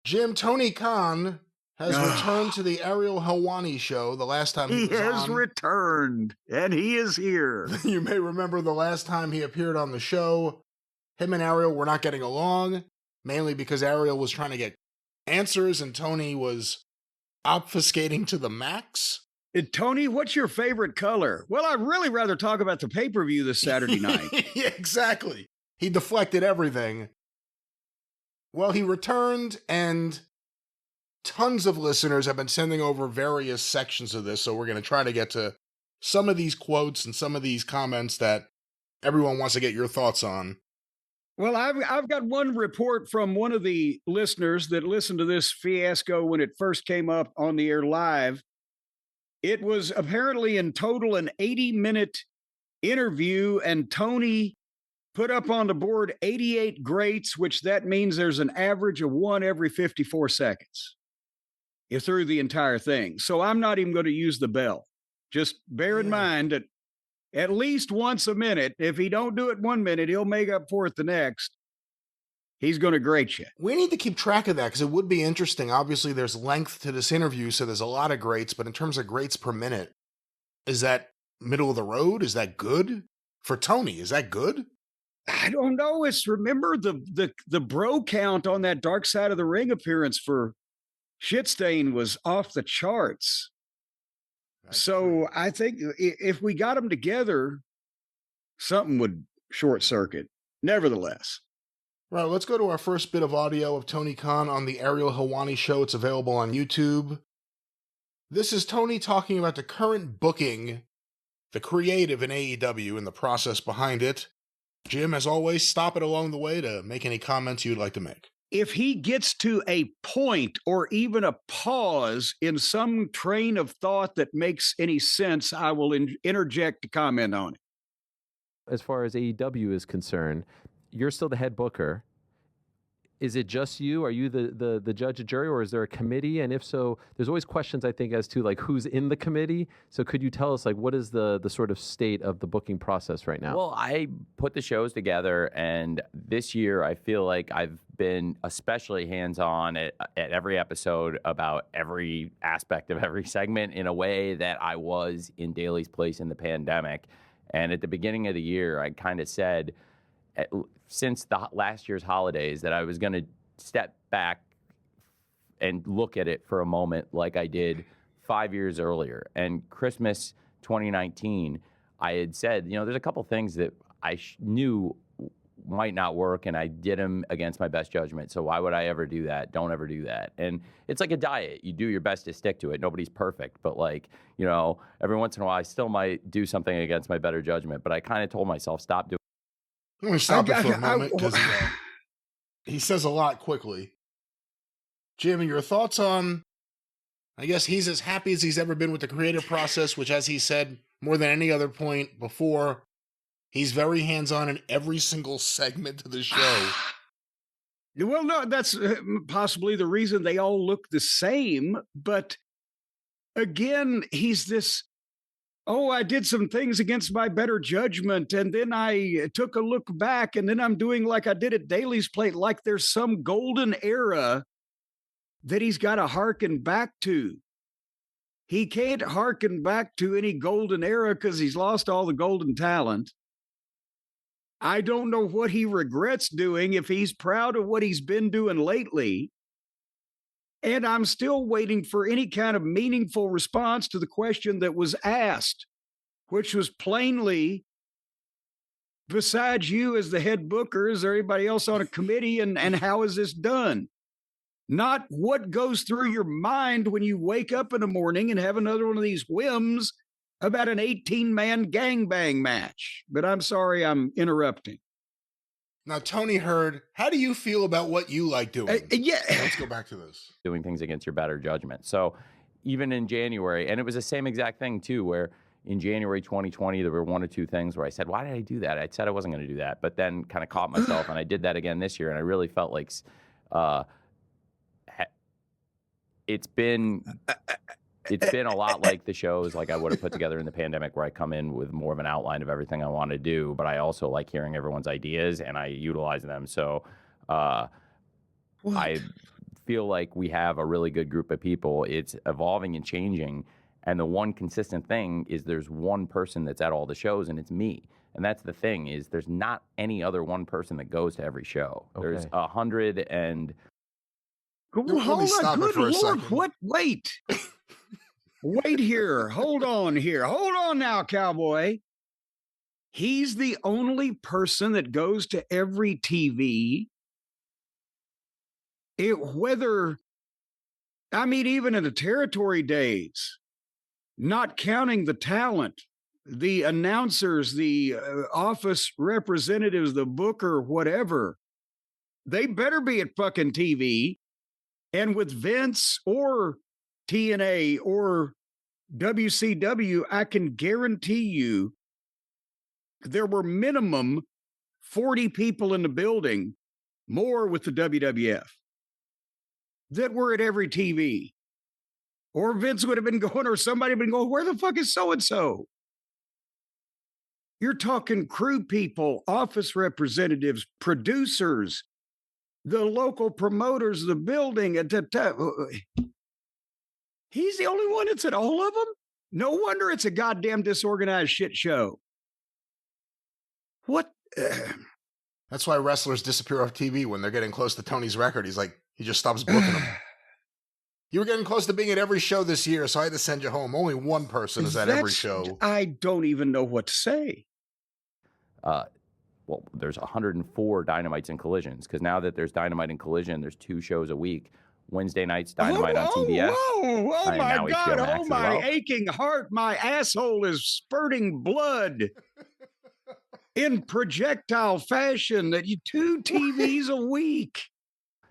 Jim, Tony Khan has returned to the Ariel Helwani show. The last time he was has on, returned, and he is here. You may remember the last time he appeared on the show, him and Ariel were not getting along, mainly because Ariel was trying to get answers and Tony was obfuscating to the max. Tony, what's your favorite color? Well, I'd really rather talk about the pay-per-view this Saturday night. Yeah, exactly. He deflected everything. Well, he returned, and tons of listeners have been sending over various sections of this, so we're going to try to get to some of these quotes and some of these comments that everyone wants to get your thoughts on. Well, I've got one report from one of the listeners that listened to this fiasco when it first came up on the air live. It was apparently in total an 80-minute interview, and Tony put up on the board 88 greats, which that means there's an average of one every 54 seconds through the entire thing. So I'm not even going to use the bell. Just bear in mind that at least once a minute, if he don't do it 1 minute, he'll make up for it the next. He's going to grate you. We need to keep track of that because it would be interesting. Obviously, there's length to this interview, so there's a lot of greats, but in terms of greats per minute, is that middle of the road? Is that good? For Tony, is that good? I don't know. Remember the bro count on that Dark Side of the Ring appearance for Shitstain was off the charts. So I think if we got them together, something would short circuit. Nevertheless. Right, let's go to our first bit of audio of Tony Khan on the Ariel Helwani show. It's available on YouTube. This is Tony talking about the current booking, the creative in AEW, and the process behind it. Jim, as always, stop it along the way to make any comments you'd like to make. If he gets to a point or even a pause in some train of thought that makes any sense, I will interject to comment on it. As far as AEW is concerned, you're still the head booker. Is it just you? Are you the judge and jury, or is there a committee? And if so, there's always questions, I think, as to like who's in the committee. So could you tell us like what is the sort of state of the booking process right now? Well, I put the shows together, and this year I feel like I've been especially hands-on at every episode about every aspect of every segment in a way that I was in Daly's place in the pandemic. And at the beginning of the year, I kind of said, since the last year's holidays, that I was going to step back and look at it for a moment like I did 5 years earlier. And Christmas 2019, I had said, there's a couple things that I knew might not work, and I did them against my best judgment. So why would I ever do that? Don't ever do that. And it's like a diet. You do your best to stick to it. Nobody's perfect. But every once in a while, I still might do something against my better judgment. But I kind of told myself, stop doing I'm going to stop it for a moment because he says a lot quickly. Jimmy, your thoughts on, I guess he's as happy as he's ever been with the creative process, which, as he said more than any other point before, he's very hands-on in every single segment of the show. Well, no, that's possibly the reason they all look the same. But again, he's this, I did some things against my better judgment, and then I took a look back, and then I'm doing like I did at Daly's Plate, like there's some golden era that he's got to hearken back to. He can't hearken back to any golden era because he's lost all the golden talent. I don't know what he regrets doing, if he's proud of what he's been doing lately. And I'm still waiting for any kind of meaningful response to the question that was asked, which was plainly, besides you as the head booker, is there anybody else on a committee, and how is this done? Not what goes through your mind when you wake up in the morning and have another one of these whims about an 18-man gangbang match. But I'm sorry, I'm interrupting. Now, Tony heard, how do you feel about what you like doing? Let's go back to this. Doing things against your better judgment. So even in January, and it was the same exact thing too, where in January 2020, there were one or two things where I said, why did I do that? I said I wasn't going to do that, but then kind of caught myself, and I did that again this year, and I really felt like it's been a lot like the shows like I would have put together in the pandemic, where I come in with more of an outline of everything I want to do, but I also like hearing everyone's ideas and I utilize them. So I feel like we have a really good group of people. It's evolving and changing. And the one consistent thing is there's one person that's at all the shows, and it's me. And that's the thing, is there's not any other one person that goes to every show. Okay. There's 100 and... Hold on, good Lord, what? Wait. Wait here. Hold on here. Hold on now, cowboy. He's the only person that goes to every TV. Even in the territory days, not counting the talent, the announcers, the office representatives, the booker, whatever, they better be at fucking TV. And with Vince or TNA or WCW, I can guarantee you there were minimum 40 people in the building, more with the WWF, that were at every TV. Or Vince would have been going, or somebody would have been going, where the fuck is so-and-so? You're talking crew people, office representatives, producers, the local promoters of the building. He's the only one that's at all of them? No wonder it's a goddamn disorganized shit show. What? That's why wrestlers disappear off TV when they're getting close to Tony's record. He's like, he just stops booking them. You were getting close to being at every show this year, so I had to send you home. Only one person is at every show. I don't even know what to say. Well, there's 104 Dynamites and Collisions, because now that there's Dynamite and Collision, there's 2 shows a week. Wednesday night's Dynamite on TBS. Oh my God. Oh, my aching heart. My asshole is spurting blood in projectile fashion. That 2 TVs a week.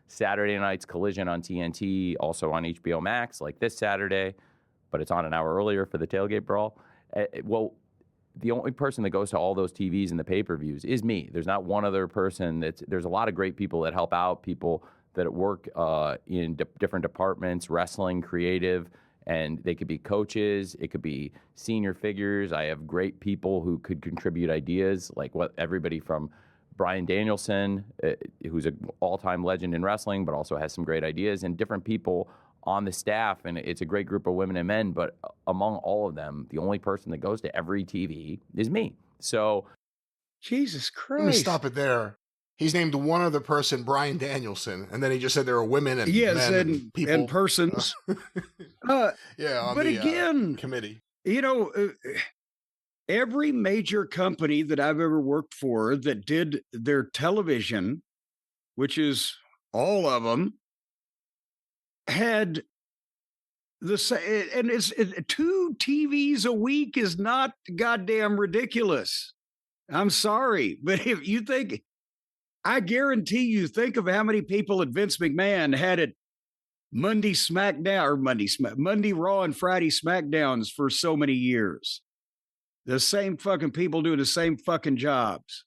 Saturday night's Collision on TNT, also on HBO Max, like this Saturday, but it's on an hour earlier for the tailgate brawl. Well, the only person that goes to all those TVs and the pay-per-views is me. There's not one other person. There's a lot of great people that help out, people that work in different departments, wrestling, creative, and they could be coaches. It could be senior figures. I have great people who could contribute ideas, like everybody from Bryan Danielson, who's an all-time legend in wrestling, but also has some great ideas, and different people on the staff. And it's a great group of women and men, but among all of them, the only person that goes to every TV is me. So, Jesus Christ. Let me stop it there. He's named one other person, Bryan Danielson, and then he just said there are women and men and people. And persons. Yeah, on but the again, committee. Every major company that I've ever worked for that did their television, which is all of them, had the same, and it's 2 TVs a week is not goddamn ridiculous. I'm sorry, but if you think, I guarantee you, think of how many people at Vince McMahon had it Monday Raw and Friday SmackDowns for so many years. The same fucking people doing the same fucking jobs.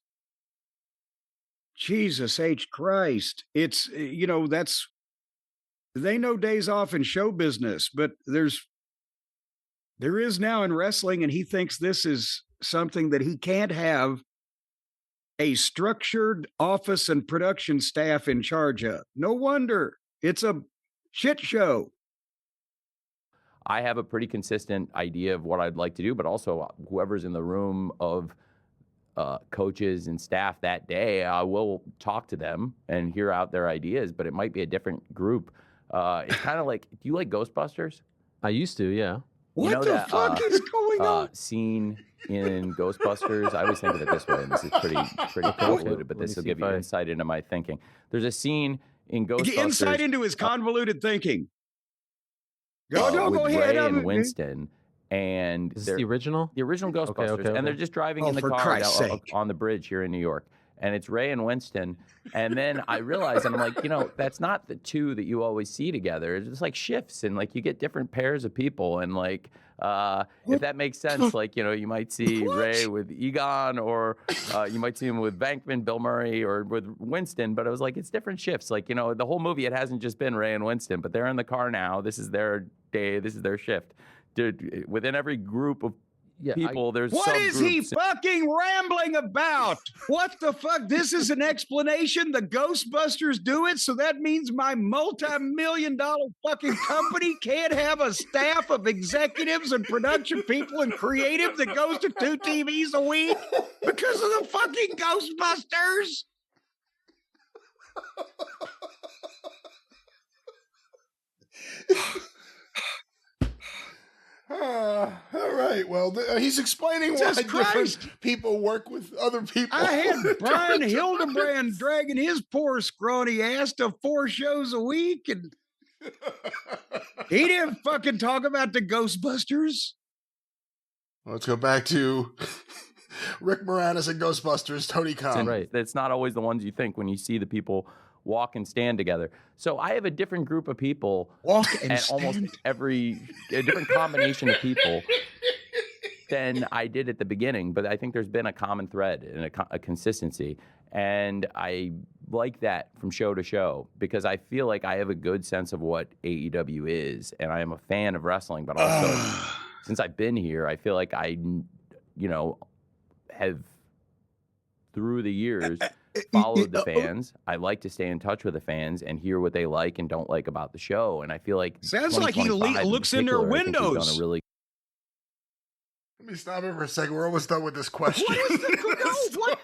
Jesus H. Christ. It's, they know days off in show business, but there is now in wrestling, and he thinks this is something that he can't have a structured office and production staff in charge of. No wonder. It's a shit show. I have a pretty consistent idea of what I'd like to do, but also whoever's in the room of coaches and staff that day, I will talk to them and hear out their ideas, but it might be a different group. It's kind of like, do you like Ghostbusters? I used to, yeah. What the fuck is going on? Scene in Ghostbusters, I always think of it this way, and this is pretty convoluted, but this will give you insight into my thinking. There's a scene in Ghostbusters. Insight into his convoluted thinking. Go with ahead. Ray and Winston, and is this the original? The original Ghostbusters, okay. And they're just driving in the car on the bridge here in New York, and it's Ray and Winston, and then I realized, and I'm like, that's not the 2 that you always see together. It's just like shifts, and like you get different pairs of people, and like if that makes sense, like you might see Ray with Egon, or you might see him with Bankman, Bill Murray, or with Winston. But it was like it's different shifts. Like the whole movie, it hasn't just been Ray and Winston, but they're in the car now. This is their day. This is their shift. Dude, within every group of people. There's what is he subgroups. fucking rambling about? What the fuck? This is an explanation. The Ghostbusters do it, so that means my multi-million-dollar fucking company can't have a staff of executives and production people and creative that goes to 2 TVs a week because of the fucking Ghostbusters? All right. Well, he's explaining why different people work with other people. I had Brian Hildebrand dragging his poor scrawny ass to 4 shows a week, and he didn't fucking talk about the Ghostbusters. Let's go back to Rick Moranis and Ghostbusters, Tony Khan. Right. It's not always the ones you think when you see the people walk and stand together. So I have a different group of people, almost a different combination of people than I did at the beginning. But I think there's been a common thread and a consistency. And I like that from show to show because I feel like I have a good sense of what AEW is. And I am a fan of wrestling, but also since I've been here, I feel like I, have through the years followed the fans. I like to stay in touch with the fans and hear what they like and don't like about the show. And I feel like sounds like he looks in their windows. Let me stop it for a second. We're almost done with this question. What is the what?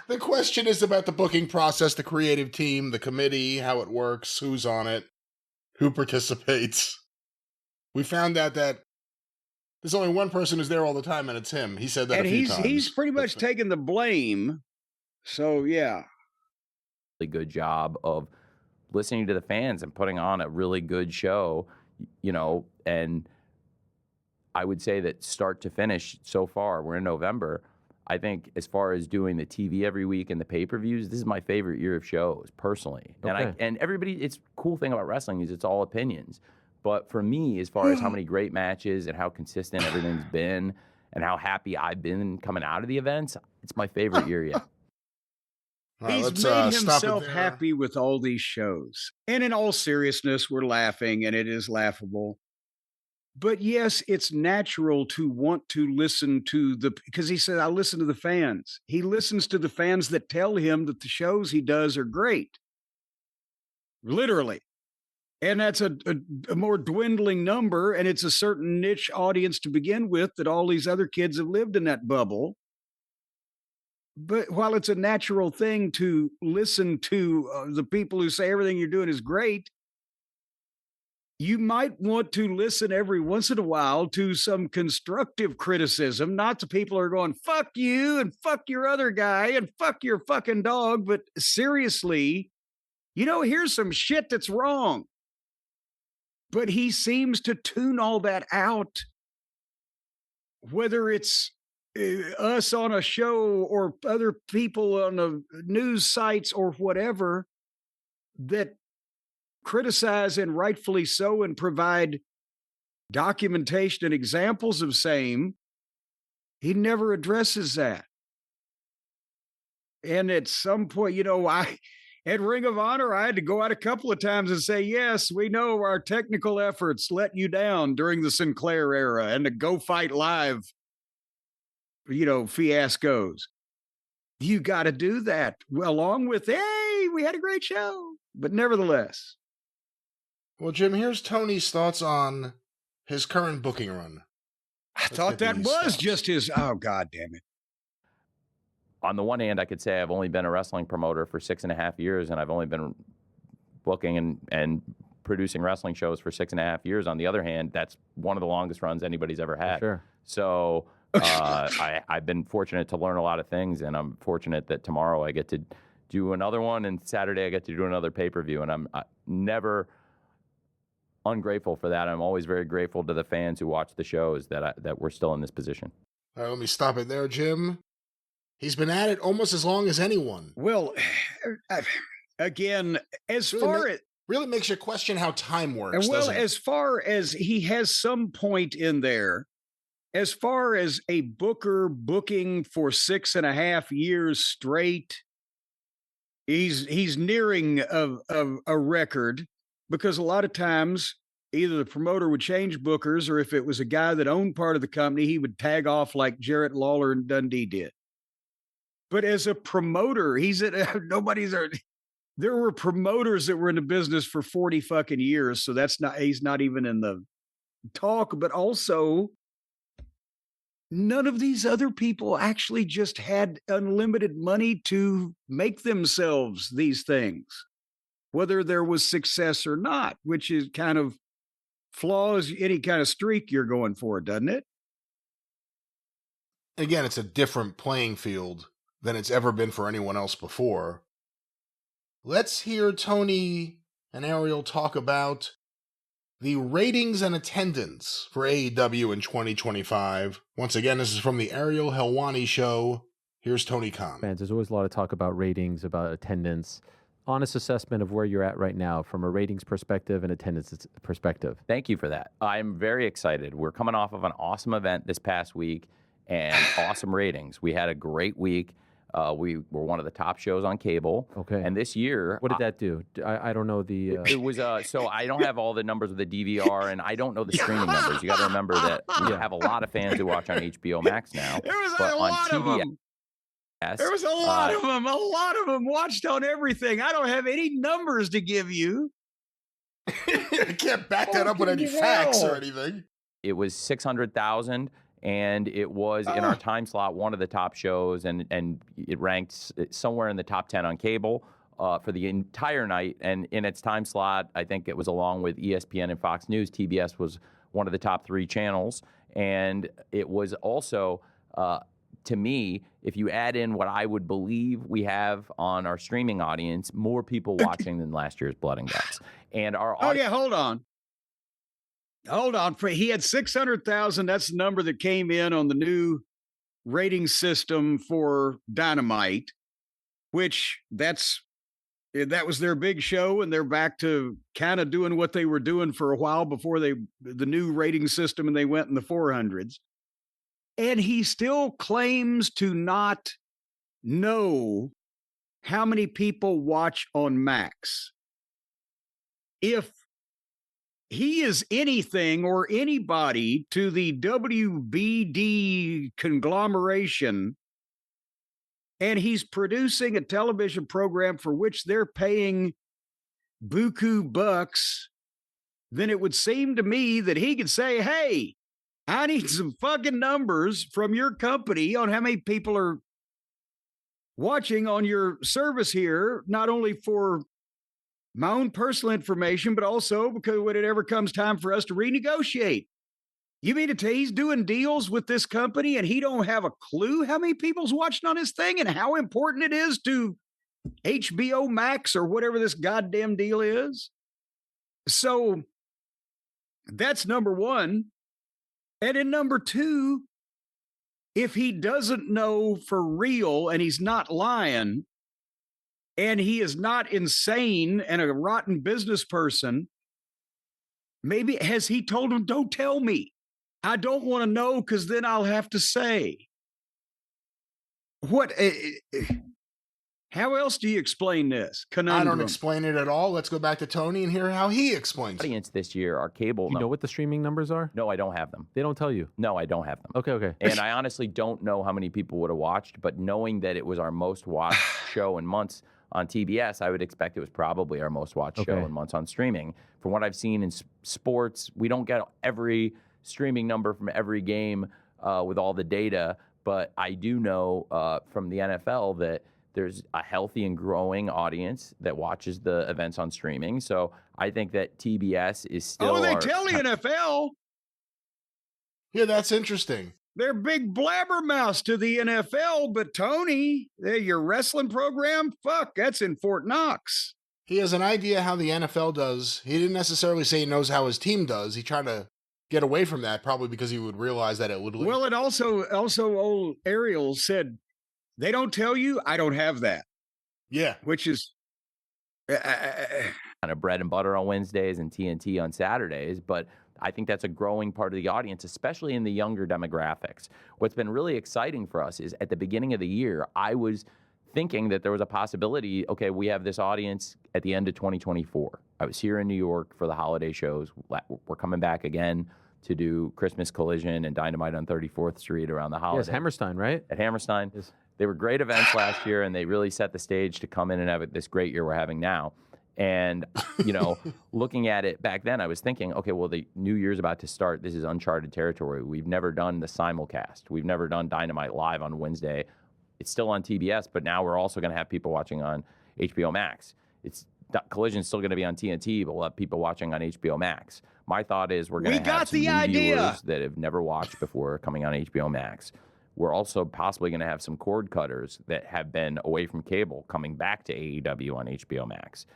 The question is about the booking process, the creative team, the committee, how it works, who's on it, who participates. We found out that there's only one person who's there all the time, and it's him. He said that a few times. He's pretty much taking the blame. So, yeah. Really good job of listening to the fans and putting on a really good show, and I would say that start to finish so far, we're in November. I think as far as doing the TV every week and the pay-per-views, this is my favorite year of shows, personally. Okay. And everybody, it's cool thing about wrestling is it's all opinions. But for me, as far as how many great matches and how consistent everything's been and how happy I've been coming out of the events, it's my favorite year yet. He's made himself happy with all these shows. And in all seriousness, we're laughing, and it is laughable. But yes, it's natural to want to listen to because he said, I listen to the fans. He listens to the fans that tell him that the shows he does are great. Literally. And that's a more dwindling number, and it's a certain niche audience to begin with that all these other kids have lived in that bubble. But while it's a natural thing to listen to the people who say everything you're doing is great, you might want to listen every once in a while to some constructive criticism, not to people who are going, fuck you and fuck your other guy and fuck your fucking dog. But seriously, here's some shit that's wrong. But he seems to tune all that out, whether it's us on a show or other people on the news sites or whatever that criticize, and rightfully so, and provide documentation and examples of same. He never addresses that. And at some point, at Ring of Honor, I had to go out a couple of times and say, yes, we know our technical efforts let you down during the Sinclair era and the Go Fight Live, fiascos. You got to do that along with, hey, we had a great show. But nevertheless. Well, Jim, here's Tony's thoughts on his current booking run. I thought that was just his, oh, God damn it. On the one hand, I could say I've only been a wrestling promoter for 6.5 years, and I've only been booking and producing wrestling shows for 6.5 years. On the other hand, that's one of the longest runs anybody's ever had. Sure. So I've been fortunate to learn a lot of things, and I'm fortunate that tomorrow I get to do another one, and Saturday I get to do another pay-per-view, and I'm never ungrateful for that. I'm always very grateful to the fans who watch the shows that we're still in this position. All right, let me stop it there, Jim. He's been at it almost as long as anyone. Well, again, really makes you question how time works. Well, as far as he has some point in there, as far as a booker booking for 6.5 years straight, he's nearing a record. because a lot of times either the promoter would change bookers, or if it was a guy that owned part of the company, he would tag off like Jarrett Lawler and Dundee did. But as a promoter, there were promoters that were in the business for 40 fucking years. So he's not even in the talk, but also none of these other people actually just had unlimited money to make themselves these things, whether there was success or not, which is kind of flaws any kind of streak you're going for, doesn't it? Again, it's a different playing field than it's ever been for anyone else before. Let's hear Tony and Ariel talk about the ratings and attendance for AEW in 2025. Once again, this is from the Ariel Helwani Show. Here's Tony Khan. Man, there's always a lot of talk about ratings, about attendance. Honest assessment of where you're at right now from a ratings perspective and attendance perspective. Thank you for that. I'm very excited. We're coming off of an awesome event this past week and awesome ratings. We had a great week. We were one of the top shows on cable. Okay. And this year... What did that do? I don't know the... It was... so I don't have all the numbers of the DVR, and I don't know the streaming numbers. You got to remember that we have a lot of fans who watch on HBO Max now. There was a lot of them. There was a lot of them. A lot of them watched on everything. I don't have any numbers to give you. I can't back that up with any facts or anything. It was 600,000, and it was in our time slot one of the top shows, and it ranked somewhere in the top 10 on cable for the entire night. And in its time slot, I think it was along with ESPN and Fox News. TBS was one of the top 3 channels, and it was also. To me, if you add in what I would believe we have on our streaming audience, more people watching than last year's Blood and Guts. And our hold on. He had 600,000. That's the number that came in on the new rating system for Dynamite, which that was their big show, and they're back to kind of doing what they were doing for a while before the new rating system, and they went in the 400s. And he still claims to not know how many people watch on Max. If he is anything or anybody to the WBD conglomeration, and he's producing a television program for which they're paying buku bucks, then it would seem to me that he could say, hey, I need some fucking numbers from your company on how many people are watching on your service here, not only for my own personal information, but also because when it ever comes time for us to renegotiate. You mean to tell he's doing deals with this company and he don't have a clue how many people's watching on his thing and how important it is to HBO Max or whatever this goddamn deal is? So that's number one. And in number two, if he doesn't know for real and he's not lying and he is not insane and a rotten business person, maybe has he told him, don't tell me. I don't want to know because then I'll have to say. What? How else do you explain this conundrum? I don't explain it at all. Let's go back to Tony and hear how he explains it. Audience this year, our cable. You know what the streaming numbers are? No, I don't have them. They don't tell you? No, I don't have them. Okay. And I honestly don't know how many people would have watched, but knowing that it was our most watched show in months on TBS, I would expect it was probably our most watched show in months on streaming. From what I've seen in sports, we don't get every streaming number from every game with all the data, but I do know from the NFL that there's a healthy and growing audience that watches the events on streaming. So I think that TBS is still... Oh, they tell the NFL. Yeah, that's interesting. They're big blabbermouths to the NFL, but Tony, your wrestling program, fuck, that's in Fort Knox. He has an idea how the NFL does. He didn't necessarily say he knows how his team does. He tried to get away from that, probably because he would realize that it would... Well, and also old Ariel said, they don't tell you, I don't have that. Yeah. Which is... kind of bread and butter on Wednesdays and TNT on Saturdays, but I think that's a growing part of the audience, especially in the younger demographics. What's been really exciting for us is at the beginning of the year, I was thinking that there was a possibility, okay, we have this audience at the end of 2024. I was here in New York for the holiday shows. We're coming back again to do Christmas Collision and Dynamite on 34th Street around the holidays. Yes, Hammerstein, right? At Hammerstein. Yes. They were great events last year, and they really set the stage to come in and have this great year we're having now. And, looking at it back then, I was thinking, okay, well, the new year's about to start. This is uncharted territory. We've never done the simulcast. We've never done Dynamite live on Wednesday. It's still on TBS, but now we're also going to have people watching on HBO Max. Collision's still going to be on TNT, but we'll have people watching on HBO Max. My thought is we're going to have some new viewers that have never watched before coming on HBO Max. We're also possibly going to have some cord cutters that have been away from cable coming back to AEW on HBO Max.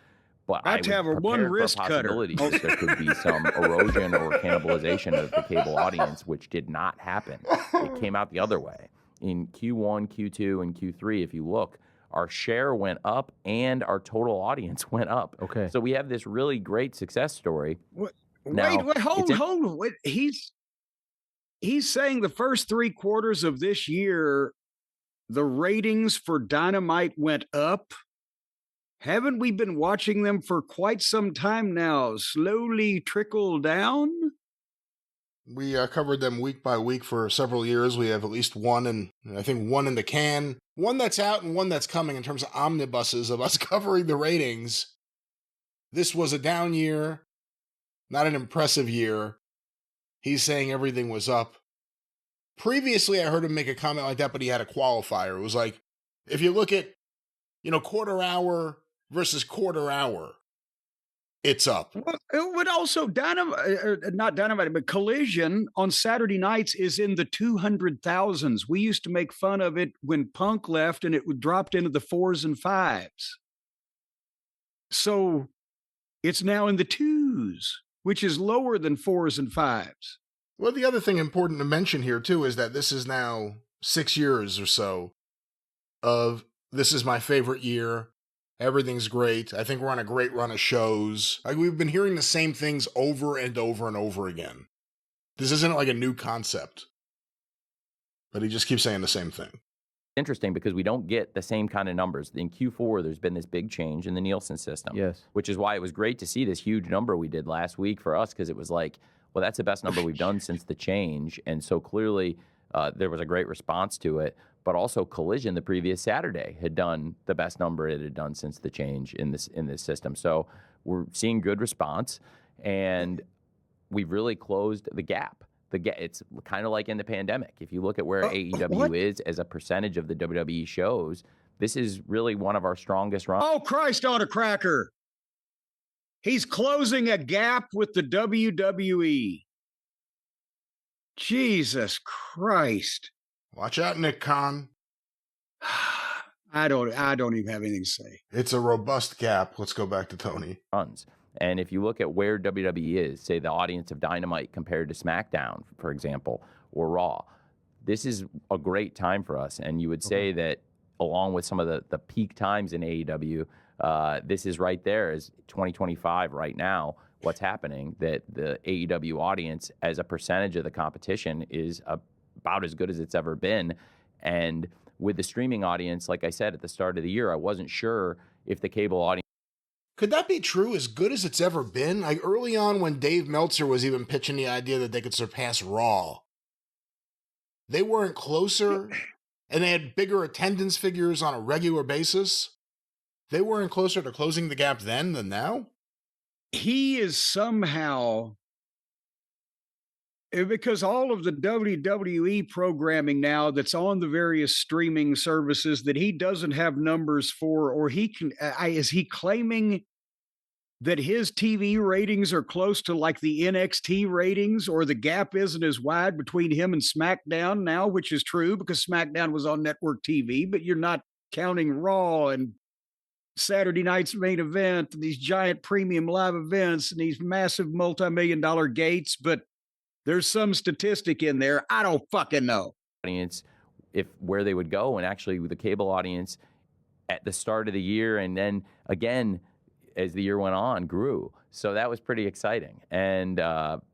But I have a one wrist cutter. There could be some erosion or cannibalization of the cable audience, which did not happen. It came out the other way. In Q1, Q2, and Q3, if you look, our share went up and our total audience went up. Okay. So we have this really great success story. Wait, hold on. Wait, he's saying the first 3 quarters of this year, the ratings for Dynamite went up. Haven't we been watching them for quite some time now? Slowly trickle down? We covered them week by week for several years. We have at least one, and I think one in the can, one that's out and one that's coming in terms of omnibuses of us covering the ratings. This was a down year, not an impressive year. He's saying everything was up. Previously, I heard him make a comment like that, but he had a qualifier. It was like, if you look at, quarter hour versus quarter hour, it's up. Well, it would also not Dynamite, but Collision on Saturday nights is in the 200,000s. We used to make fun of it when Punk left, and it dropped into the 4s and 5s. So it's now in the 2s, which is lower than 4s and 5s. Well, the other thing important to mention here, too, is that this is now 6 years or so of this is my favorite year. Everything's great. I think we're on a great run of shows. We've been hearing the same things over and over and over again. This isn't like a new concept. But he just keeps saying the same thing. Interesting because we don't get the same kind of numbers. In Q4, there's been this big change in the Nielsen system. Yes. Which is why it was great to see this huge number we did last week for us, because it was like, well, that's the best number we've done since the change. And so clearly there was a great response to it. But also Collision the previous Saturday had done the best number it had done since the change in this system. So we're seeing good response, and we've really closed the gap. It's kind of like in the pandemic. If you look at where AEW is as a percentage of the WWE shows, this is really one of our strongest runs. Oh, Christ on a cracker. He's closing a gap with the WWE. Jesus Christ. Watch out, Nick Khan. I don't even have anything to say. It's a robust gap. Let's go back to Tony. Runs. And if you look at where WWE is, say the audience of Dynamite compared to SmackDown, for example, or Raw, this is a great time for us. And you would say that along with some of the peak times in AEW, this is right there as 2025 right now, what's happening, that the AEW audience as a percentage of the competition is about as good as it's ever been. And with the streaming audience, like I said at the start of the year, I wasn't sure if the cable audience. Could that be true? As good as it's ever been? Like early on when Dave Meltzer was even pitching the idea that they could surpass Raw, they weren't closer, and they had bigger attendance figures on a regular basis. They weren't closer to closing the gap then than now? He is somehow, because all of the WWE programming now that's on the various streaming services that he doesn't have numbers for, or he can, is he claiming that his TV ratings are close to like the NXT ratings, or the gap isn't as wide between him and SmackDown now, which is true because SmackDown was on network TV, but you're not counting Raw and Saturday night's main event and these giant premium live events and these massive multi-million-dollar gates, but there's some statistic in there. I don't fucking know. Audience, if where they would go, and actually with the cable audience at the start of the year, and then again as the year went on, grew. So that was pretty exciting. And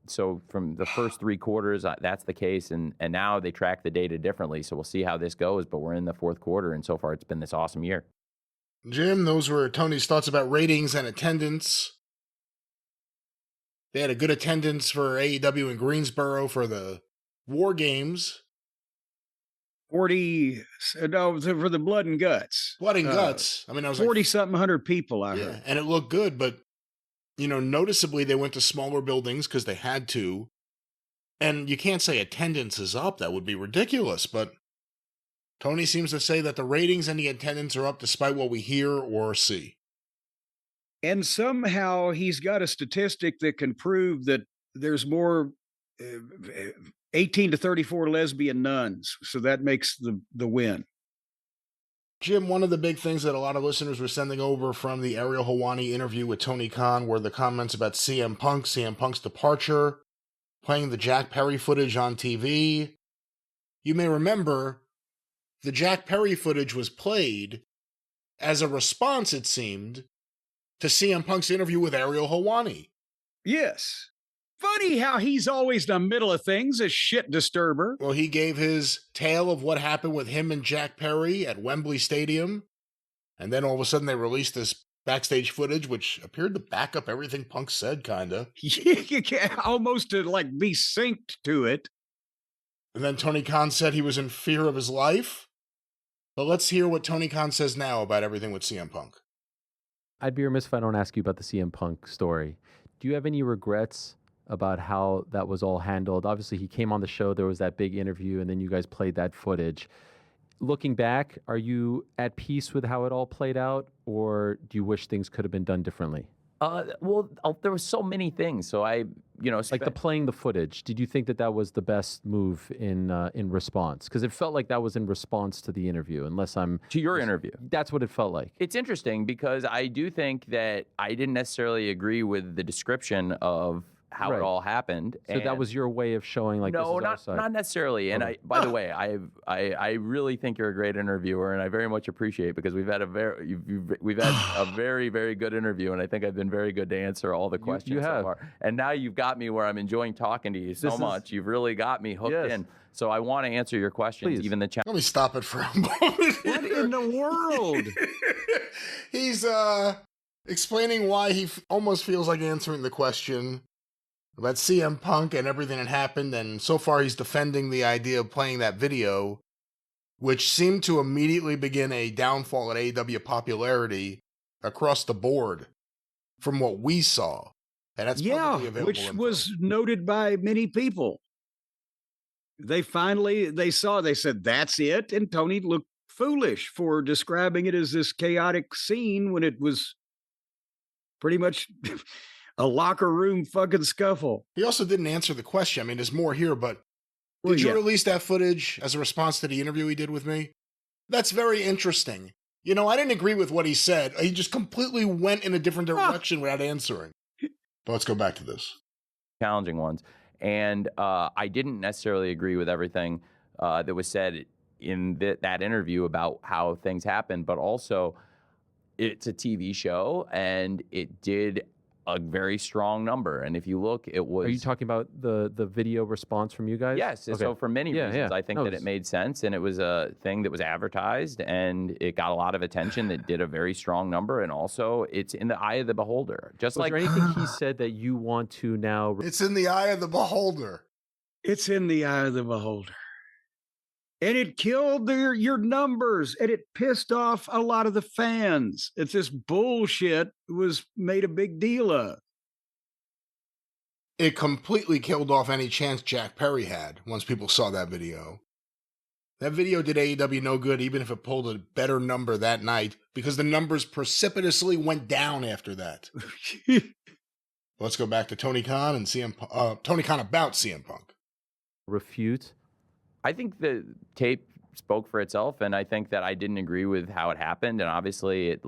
so from the first 3 quarters, that's the case. And now they track the data differently. So we'll see how this goes. But we're in the 4th quarter, and so far it's been this awesome year. Jim, those were Tony's thoughts about ratings and attendance. They had a good attendance for AEW in Greensboro for the War Games. 40, no, for the Blood and Guts. Blood and Guts. I mean, I was 40-something hundred people, I heard. And it looked good, but, noticeably they went to smaller buildings because they had to. And you can't say attendance is up. That would be ridiculous. But Tony seems to say that the ratings and the attendance are up despite what we hear or see. And somehow he's got a statistic that can prove that there's more 18 to 34 lesbian nuns. So that makes the win. Jim, one of the big things that a lot of listeners were sending over from the Ariel Helwani interview with Tony Khan were the comments about CM Punk's departure, playing the Jack Perry footage on TV. You may remember the Jack Perry footage was played as a response, it seemed, to CM Punk's interview with Ariel Helwani. Yes. Funny how he's always in the middle of things, a shit disturber. Well, he gave his tale of what happened with him and Jack Perry at Wembley Stadium. And then all of a sudden they released this backstage footage, which appeared to back up everything Punk said, kind of. Almost to be synced to it. And then Tony Khan said he was in fear of his life. But let's hear what Tony Khan says now about everything with CM Punk. I'd be remiss if I don't ask you about the CM Punk story. Do you have any regrets about how that was all handled? Obviously, he came on the show, there was that big interview, and then you guys played that footage. Looking back, are you at peace with how it all played out, or do you wish things could have been done differently? Well, there were so many things. So like the playing the footage. Did you think that was the best move in response? Because it felt like that was in response to the interview. To your interview. That's what it felt like. It's interesting because I do think that I didn't necessarily agree with the description of how it all happened. So that was your way of showing no, this is our side. Not necessarily. And by the way, I really think you're a great interviewer, and I very much appreciate it because we've had a very, very good interview, and I think I've been very good to answer all the questions you have. so far. And now you've got me where I'm enjoying talking to you so much. You've really got me hooked in. So I want to answer your questions, even the challenge. Let me stop it for a moment. What in the world? He's explaining why he almost feels like answering the question about CM Punk and everything that happened, and so far he's defending the idea of playing that video, which seemed to immediately begin a downfall at AEW popularity across the board from what we saw. And that's publicly available. Which was noted by many people. They said, that's it, and Tony looked foolish for describing it as this chaotic scene when it was pretty much a locker room fucking scuffle. He also didn't answer the question. I mean, there's more here, but did you release that footage as a response to the interview he did with me? That's very interesting. I didn't agree with what he said. He just completely went in a different direction without answering. But let's go back to this. Challenging ones. And I didn't necessarily agree with everything that was said in that interview about how things happened, but also it's a TV show, and it did a very strong number. And if you look, it was... Are you talking about the video response from you guys? Yes. Okay. So for many reasons, I think that it made sense, and it was a thing that was advertised, and it got a lot of attention that did a very strong number, and also it's in the eye of the beholder. Was there anything he said that you want to now... It's in the eye of the beholder. It's in the eye of the beholder. And it killed your numbers, and it pissed off a lot of the fans. It's this bullshit was made a big deal of. It completely killed off any chance Jack Perry had once people saw that video. That video did AEW no good, even if it pulled a better number that night, because the numbers precipitously went down after that. Let's go back to Tony Khan and Tony Khan about CM Punk. Refute. I think the tape spoke for itself, and I think that I didn't agree with how it happened, and obviously it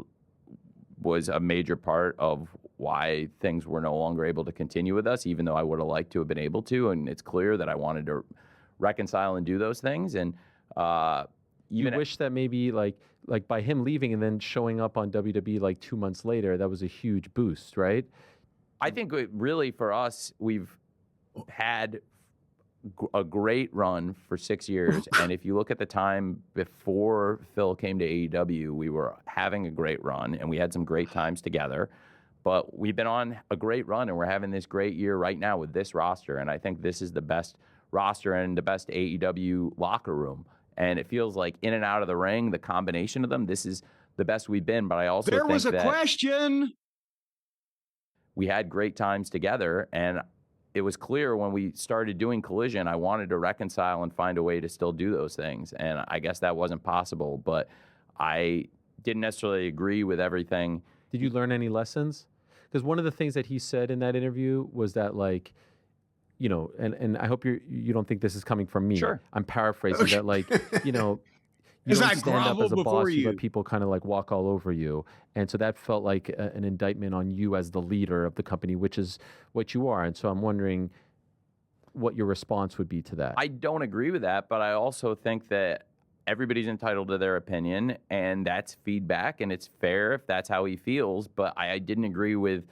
was a major part of why things were no longer able to continue with us, even though I would have liked to have been able to, and it's clear that I wanted to reconcile and do those things. And you wish that maybe like by him leaving and then showing up on WWE like 2 months later, that was a huge boost, right? I think really for us, we've had a great run for 6 years. And if you look at the time before Phil came to AEW, we were having a great run and we had some great times together. But we've been on a great run and we're having this great year right now with this roster. And I think this is the best roster and the best AEW locker room. And it feels like in and out of the ring, the combination of them, this is the best we've been. But I also there think was a that question. We had great times together, and it was clear when we started doing Collision, I wanted to reconcile and find a way to still do those things. And I guess that wasn't possible, but I didn't necessarily agree with everything. Did you learn any lessons? Because one of the things that he said in that interview was that, like, you know, and I hope you don't think this is coming from me. Sure. I'm paraphrasing that, like, you know, you don't stand up as a boss, you let people kind of like walk all over you. And so that felt like an indictment on you as the leader of the company, which is what you are. And so I'm wondering what your response would be to that. I don't agree with that, but I also think that everybody's entitled to their opinion, and that's feedback, and it's fair if that's how he feels. But I didn't agree with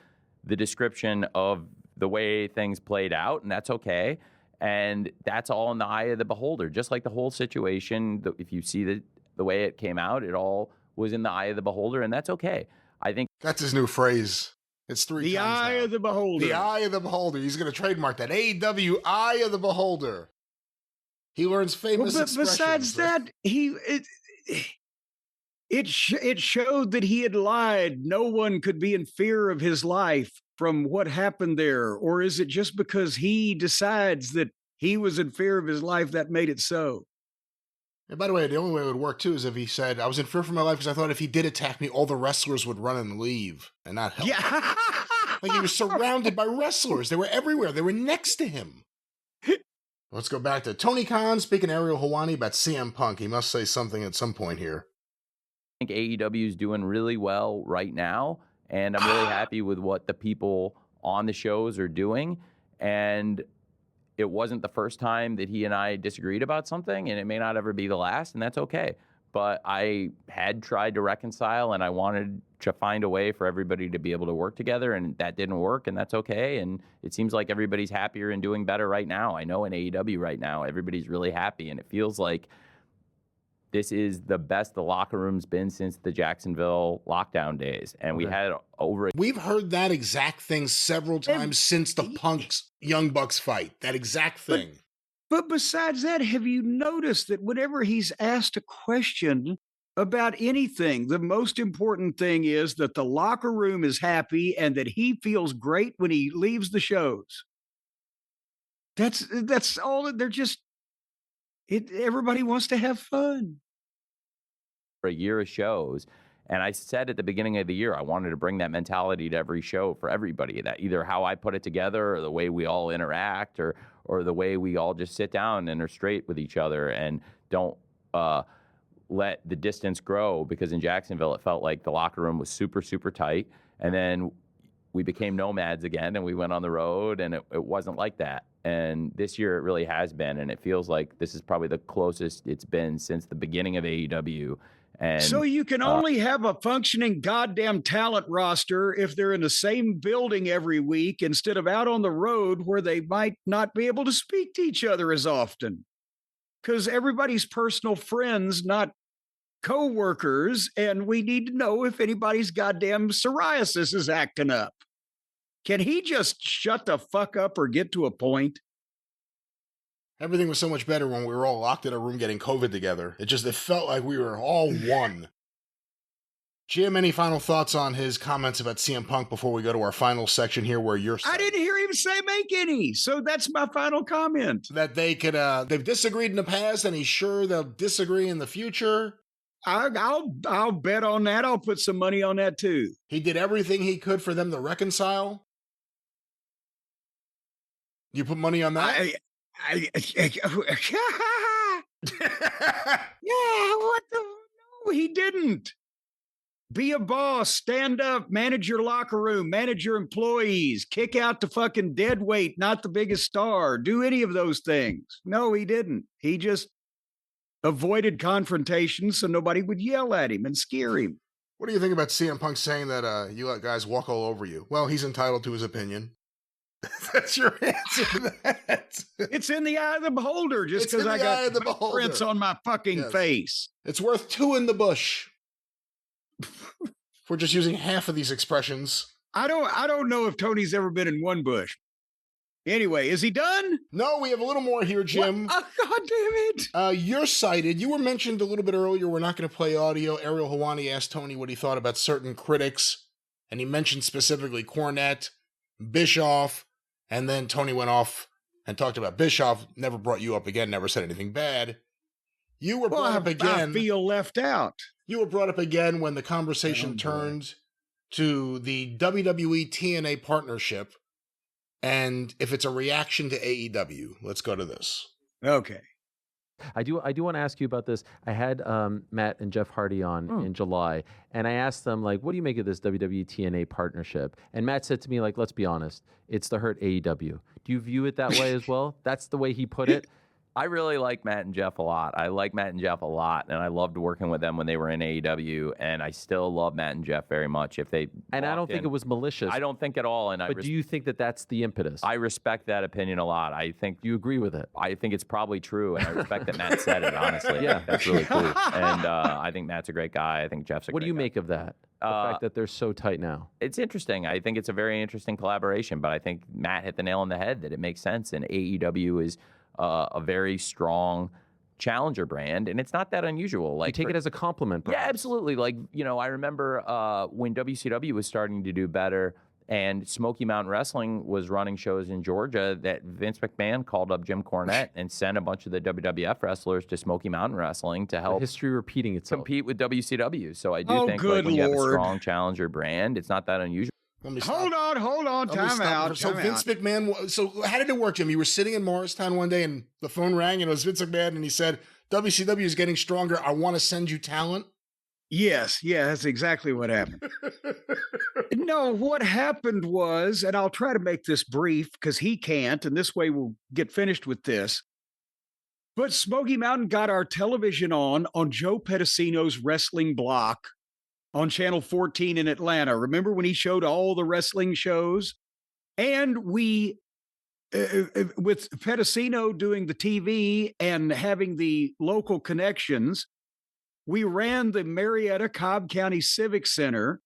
the description of the way things played out, and that's okay. And that's all in the eye of the beholder. Just like the whole situation, if you see the way it came out, it all was in the eye of the beholder, and that's okay. I think that's his new phrase. It's 3 the times eye now. of the beholder. The eye of the beholder. He's going to trademark that. AEW, eye of the beholder. He learns famous expressions. Besides that, it showed that he had lied. No one could be in fear of his life from what happened there. Or is it just because he decides that he was in fear of his life that made it so? And by the way, the only way it would work, too, is if he said, I was in fear for my life because I thought if he did attack me, all the wrestlers would run and leave and not help. Yeah. Like he was surrounded by wrestlers. They were everywhere. They were next to him. Let's go back to Tony Khan speaking to Ariel Helwani about CM Punk. He must say something at some point here. I think AEW is doing really well right now, and I'm really happy with what the people on the shows are doing. And it wasn't the first time that he and I disagreed about something, and it may not ever be the last, and that's okay. But I had tried to reconcile, and I wanted to find a way for everybody to be able to work together, and that didn't work, and that's okay. And it seems like everybody's happier and doing better right now. I know in AEW right now, everybody's really happy, and it feels like this is the best the locker room's been since the Jacksonville lockdown days. And we had over... We've heard that exact thing several times since the Punk's Young Bucks fight. That exact thing. But besides that, have you noticed that whenever he's asked a question about anything, the most important thing is that the locker room is happy and that he feels great when he leaves the shows? That's all. They're just... everybody wants to have fun. For a year of shows. And I said at the beginning of the year, I wanted to bring that mentality to every show for everybody, that either how I put it together or the way we all interact or the way we all just sit down and are straight with each other and don't let the distance grow, because in Jacksonville, it felt like the locker room was super, super tight. And then we became nomads again and we went on the road, and it wasn't like that. And this year it really has been, and it feels like this is probably the closest it's been since the beginning of AEW. And so you can only have a functioning goddamn talent roster if they're in the same building every week instead of out on the road where they might not be able to speak to each other as often. Because everybody's personal friends, not co-workers, and we need to know if anybody's goddamn psoriasis is acting up. Can he just shut the fuck up or get to a point? Everything was so much better when we were all locked in a room getting COVID together. It felt like we were all one. Jim, any final thoughts on his comments about CM Punk before we go to our final section here where you're saying? I didn't hear him make any, so that's my final comment. That they could, they've disagreed in the past, and he's sure they'll disagree in the future. I'll bet on that. I'll put some money on that too. He did everything he could for them to reconcile. You put money on that? Yeah, what the? No, he didn't. Be a boss, stand up, manage your locker room, manage your employees, kick out the fucking dead weight, not the biggest star, do any of those things. No, he didn't. He just avoided confrontation so nobody would yell at him and scare him. What do you think about CM Punk saying that you let guys walk all over you? Well, he's entitled to his opinion. That's your answer to that. It's in the eye of the beholder, just because I got prints on my fucking face. It's worth two in the bush. We're just using half of these expressions. I don't know if Tony's ever been in one bush. Anyway, is he done? No, we have a little more here, Jim. What? Oh, God damn it. You're cited. You were mentioned a little bit earlier. We're not going to play audio. Ariel Helwani asked Tony what he thought about certain critics, and he mentioned specifically Cornette, Bischoff, and then Tony went off and talked about Bischoff, never brought you up again, never said anything bad. You were brought up again. I feel left out. You were brought up again when the conversation turned to the WWE TNA partnership, and if it's a reaction to AEW. Let's go to this. Okay. I do want to ask you about this. I had Matt and Jeff Hardy on in July, and I asked them, like, what do you make of this WWE TNA partnership? And Matt said to me, like, let's be honest, it's to hurt AEW. Do you view it that way as well? That's the way he put it. I really like Matt and Jeff a lot. I like Matt and Jeff a lot, and I loved working with them when they were in AEW, and I still love Matt and Jeff very much. If they and I don't think it was malicious. I don't think at all. And but do you think that that's the impetus? I respect that opinion a lot. I think you agree with it. I think it's probably true, and I respect that Matt said it. Honestly, yeah, that's really cool. And I think Matt's a great guy. I think Jeff's a great guy. What do you make of that? The fact that they're so tight now. It's interesting. I think it's a very interesting collaboration, but I think Matt hit the nail on the head that it makes sense, and AEW is a very strong challenger brand, and it's not that unusual. Like, you take it as a compliment, perhaps. Yeah, absolutely. Like, you know, I remember when WCW was starting to do better, and Smoky Mountain Wrestling was running shows in Georgia, that Vince McMahon called up Jim Cornette and sent a bunch of the WWF wrestlers to Smoky Mountain Wrestling to help history repeating itself, compete with WCW. So I do think, like, when you have a strong challenger brand, it's not that unusual. Hold on, time out. So Vince McMahon, so how did it work, Jim? You were sitting in Morristown one day and the phone rang and it was Vince McMahon and he said, WCW is getting stronger. I want to send you talent. Yes, that's exactly what happened. No, what happened was, and I'll try to make this brief because he can't, and this way we'll get finished with this. But Smoky Mountain got our television on Joe Pedicino's wrestling block on Channel 14 in Atlanta. Remember when he showed all the wrestling shows? And we, with Pedicino doing the TV and having the local connections, we ran the Marietta Cobb County Civic Center.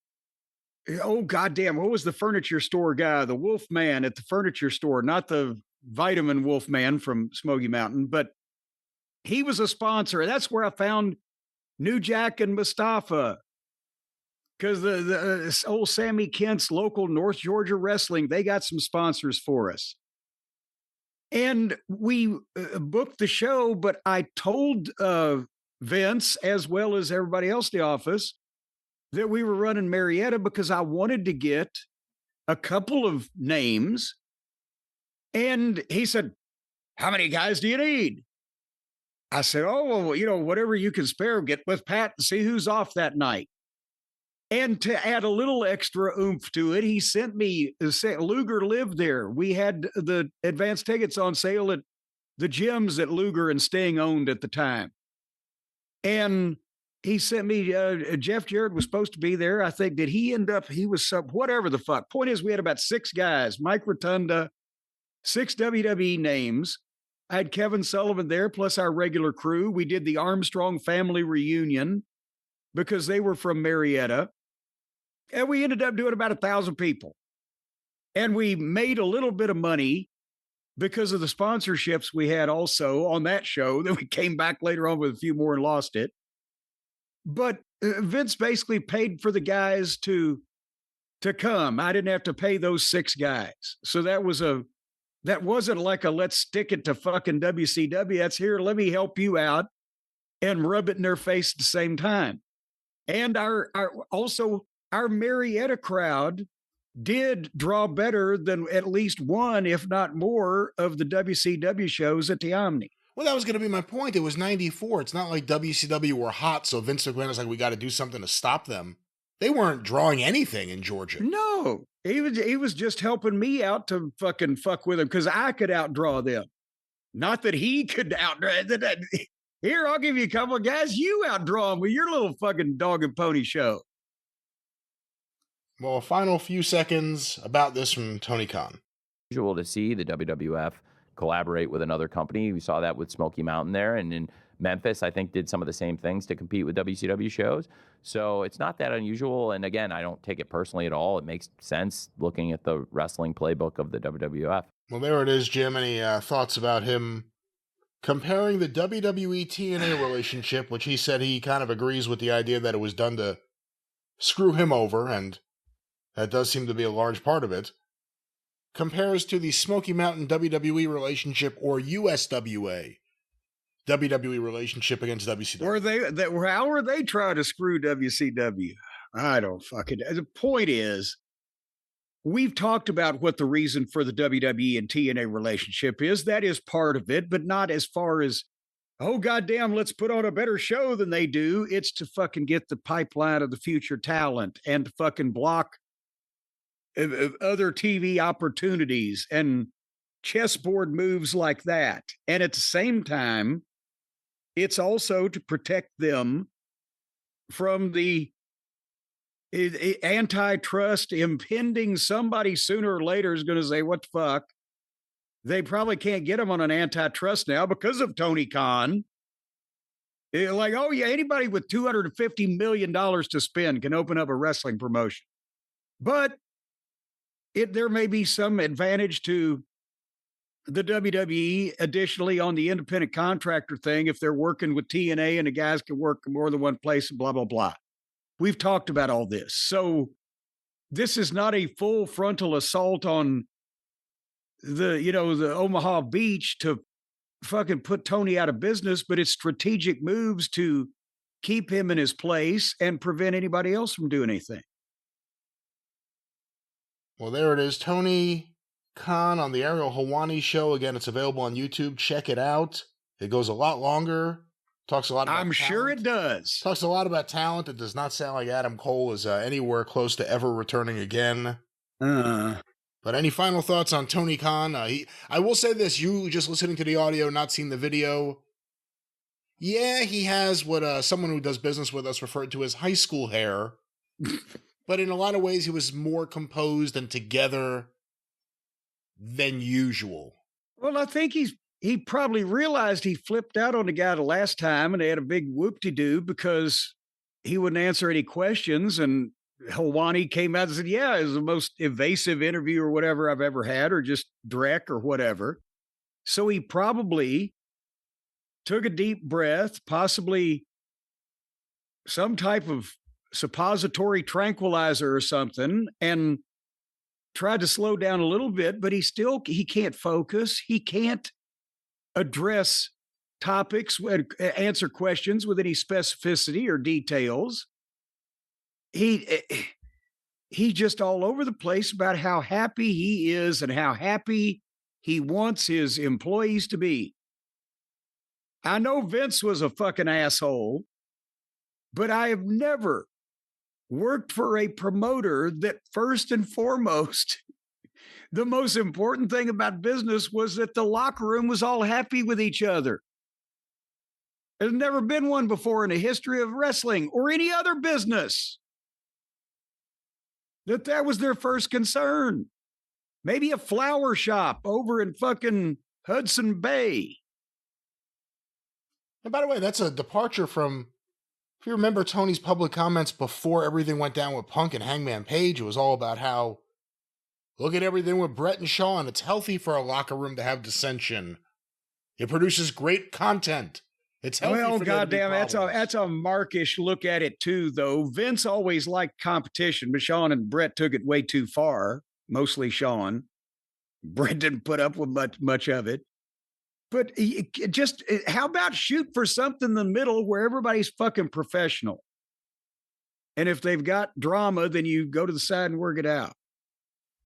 Oh, goddamn, what was the furniture store guy? The Wolf Man at the furniture store, not the Vitamin Wolf Man from Smoky Mountain, but he was a sponsor. That's where I found New Jack and Mustafa. Because the old Sammy Kent's local North Georgia Wrestling, they got some sponsors for us. And we booked the show, but I told Vince, as well as everybody else in the office, that we were running Marietta because I wanted to get a couple of names. And he said, how many guys do you need? I said, oh, well, you know, whatever you can spare, get with Pat and see who's off that night. And to add a little extra oomph to it, he sent me, Luger lived there. We had the advance tickets on sale at the gyms that Luger and Sting owned at the time. And he sent me, Jeff Jarrett was supposed to be there. I think, did he end up, he was whatever the fuck. Point is, we had about 6 guys, Mike Rotunda, 6 WWE names. I had Kevin Sullivan there, plus our regular crew. We did the Armstrong family reunion because they were from Marietta. And we ended up doing about 1,000 people. And we made a little bit of money because of the sponsorships we had also on that show. Then we came back later on with a few more and lost it. But Vince basically paid for the guys to come. I didn't have to pay those 6 guys. So that wasn't like a let's stick it to fucking WCW. That's here, let me help you out and rub it in their face at the same time. And our Marietta crowd did draw better than at least one, if not more, of the WCW shows at the Omni. Well, that was going to be my point. It was 94. It's not like WCW were hot, so Vince McMahon was like, we got to do something to stop them. They weren't drawing anything in Georgia. No, he was just helping me out to fucking fuck with them because I could outdraw them. Not that he could outdraw. Here, I'll give you a couple of guys. You outdraw them with your little fucking dog and pony show. Well, a final few seconds about this from Tony Khan. Usual to see the WWF collaborate with another company. We saw that with Smoky Mountain there, and in Memphis, I think, did some of the same things to compete with WCW shows. So it's not that unusual. And again, I don't take it personally at all. It makes sense looking at the wrestling playbook of the WWF. Well, there it is, Jim. Any thoughts about him comparing the WWE TNA relationship, which he said he kind of agrees with the idea that it was done to screw him over, and that does seem to be a large part of it, compares to the Smoky Mountain WWE relationship or USWA WWE relationship against WCW. How were they trying to screw WCW? I don't fucking. The point is, we've talked about what the reason for the WWE and TNA relationship is. That is part of it, but not as far as, oh, goddamn, let's put on a better show than they do. It's to fucking get the pipeline of the future talent and to fucking block other TV opportunities and chessboard moves like that. And at the same time, it's also to protect them from the antitrust impending. Somebody sooner or later is going to say, what the fuck? They probably can't get them on an antitrust now because of Tony Khan. Like, oh yeah, anybody with $250 million to spend can open up a wrestling promotion. But there may be some advantage to the WWE additionally on the independent contractor thing if they're working with TNA and the guys can work more than one place and blah, blah, blah. We've talked about all this. So this is not a full frontal assault on the Omaha Beach to fucking put Tony out of business, but it's strategic moves to keep him in his place and prevent anybody else from doing anything. Well, there it is. Tony Khan on the Ariel Helwani show. Again, it's available on YouTube. Check it out. It goes a lot longer. Talks a lot about talent. Sure it does. Talks a lot about talent. It does not sound like Adam Cole is anywhere close to ever returning again. But any final thoughts on Tony Khan? I will say this. You just listening to the audio, not seeing the video. Yeah, he has what someone who does business with us referred to as high school hair. But in a lot of ways, he was more composed and together than usual. Well, I think he probably realized he flipped out on the guy the last time and they had a big whoop-de-doo because he wouldn't answer any questions. And Helwani came out and said, yeah, it was the most evasive interview or whatever I've ever had, or just dreck or whatever. So he probably took a deep breath, possibly some type of suppository tranquilizer or something, and tried to slow down a little bit, but he can't focus. He can't address topics, answer questions with any specificity or details. He's just all over the place about how happy he is and how happy he wants his employees to be. I know Vince was a fucking asshole, but I have never worked for a promoter that first and foremost, the most important thing about business was that the locker room was all happy with each other. There's never been one before in the history of wrestling or any other business that was their first concern. Maybe a flower shop over in fucking Hudson Bay. And by the way, that's a departure from, if you remember Tony's public comments before everything went down with Punk and Hangman Page, it was all about how, look at everything with Brett and Shawn. It's healthy for a locker room to have dissension. It produces great content. It's healthy. Well, goddamn, that's a markish look at it too, though. Vince always liked competition, but Shawn and Brett took it way too far. Mostly Shawn. Brett didn't put up with much of it. But just, how about shoot for something in the middle where everybody's fucking professional? And if they've got drama, then you go to the side and work it out.